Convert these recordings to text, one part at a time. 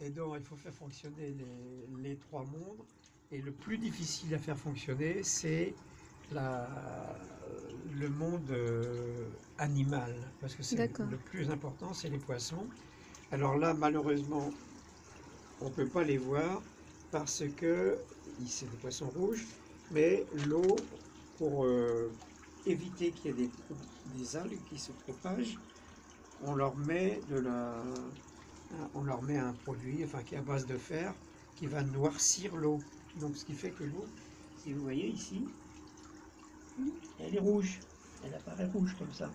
Et donc, il faut faire fonctionner les trois mondes. Et le plus difficile à faire fonctionner, c'est le monde animal. Parce que c'est D'accord. le plus important, c'est les poissons. Alors là, malheureusement, on ne peut pas les voir parce que c'est des poissons rouges. Mais l'eau, pour éviter qu'il y ait des algues qui se propagent, on leur met on leur met un produit, enfin qui est à base de fer, qui va noircir l'eau. Donc ce qui fait que l'eau, si vous voyez ici, elle est rouge. Elle apparaît rouge comme ça.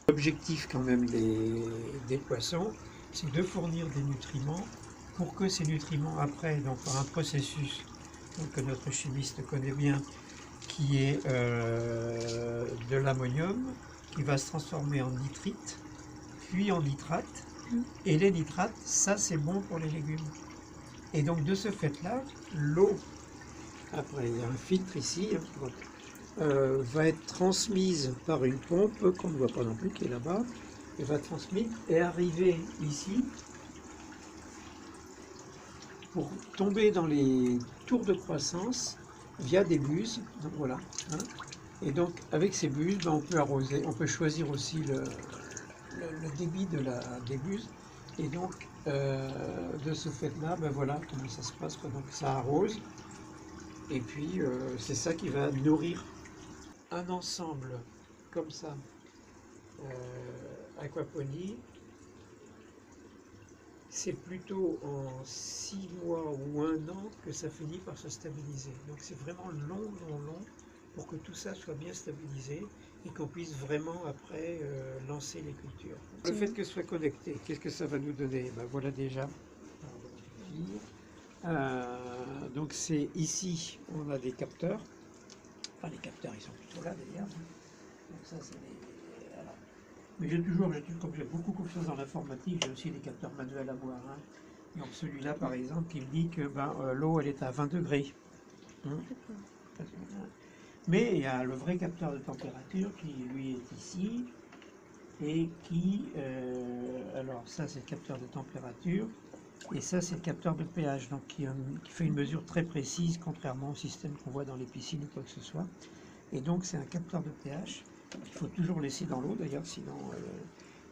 L'objectif quand même des poissons, c'est de fournir des nutriments pour que ces nutriments après, donc par un processus que notre chimiste connaît bien, qui est de l'ammonium, qui va se transformer en nitrite, puis en nitrate. Et les nitrates, ça c'est bon pour les légumes. Et donc de ce fait-là, l'eau, après il y a un filtre ici, va être transmise par une pompe, qu'on ne voit pas non plus, qui est là-bas, et va transmettre et arriver ici pour tomber dans les tours de croissance via des buses. Donc voilà. Hein. Et donc avec ces buses, on peut arroser, on peut choisir aussi le débit des buses. Et donc de ce fait-là, ben voilà comment ça se passe. Quoi. Donc ça arrose. Et puis c'est ça qui va nourrir un ensemble comme ça, aquaponie. C'est plutôt en 6 mois ou 1 an que ça finit par se stabiliser. Donc c'est vraiment long, long, long pour que tout ça soit bien stabilisé et qu'on puisse vraiment après lancer les cultures. Le fait que ce soit connecté, qu'est-ce que ça va nous donner? Ben voilà déjà. Donc c'est ici, on a des capteurs. Enfin les capteurs, ils sont plutôt là d'ailleurs. Donc ça c'est les... Alors. Mais comme j'ai beaucoup confiance dans l'informatique, j'ai aussi des capteurs manuels à voir. Hein. Donc celui-là, par exemple, qui me dit que l'eau, elle est à 20 degrés. Hein. Mais il y a le vrai capteur de température qui, lui, est ici. Et qui... alors ça, c'est le capteur de température. Et ça, c'est le capteur de pH, donc qui fait une mesure très précise, contrairement au système qu'on voit dans les piscines ou quoi que ce soit. Et donc, c'est un capteur de pH. Il faut toujours laisser dans l'eau, d'ailleurs, sinon...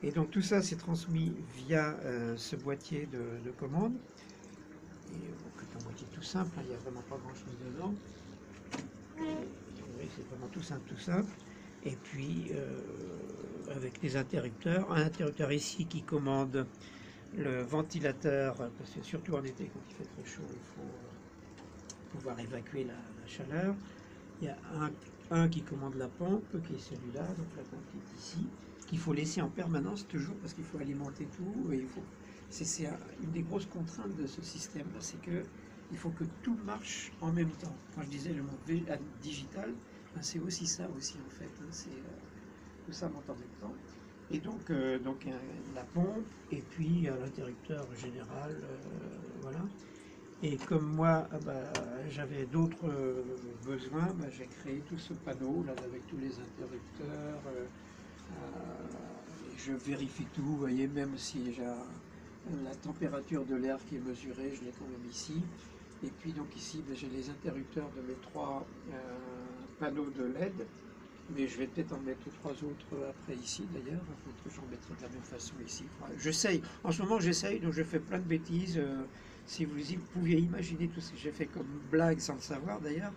Et donc, tout ça, c'est transmis via ce boîtier de commande. Et c'est un boîtier tout simple, hein, il n'y a vraiment pas grand-chose dedans. Oui, c'est vraiment tout simple, tout simple. Et puis, avec des interrupteurs. Un interrupteur ici qui commande le ventilateur, parce que surtout en été, quand il fait très chaud, il faut pouvoir évacuer la chaleur. Il y a un qui commande la pompe, qui est celui-là, donc la pompe qui est ici, qu'il faut laisser en permanence toujours, parce qu'il faut alimenter tout, et c'est une des grosses contraintes de ce système-là, c'est que il faut que tout marche en même temps. Quand je disais le monde digital, ben c'est aussi ça aussi en fait, hein, tout ça monte en même temps. Et donc la pompe, et puis l'interrupteur général, voilà. Et comme moi, j'avais d'autres besoins, j'ai créé tout ce panneau là avec tous les interrupteurs. Je vérifie tout, vous voyez, même si j'ai la température de l'air qui est mesurée, je l'ai quand même ici. Et puis donc ici, j'ai les interrupteurs de mes 3 panneaux de LED. Mais je vais peut-être en mettre 3 autres après ici d'ailleurs, il faut que j'en mettrai de la même façon ici. J'essaye, en ce moment j'essaye, donc je fais plein de bêtises. Si vous pouviez imaginer tout ce que j'ai fait comme blague sans le savoir d'ailleurs.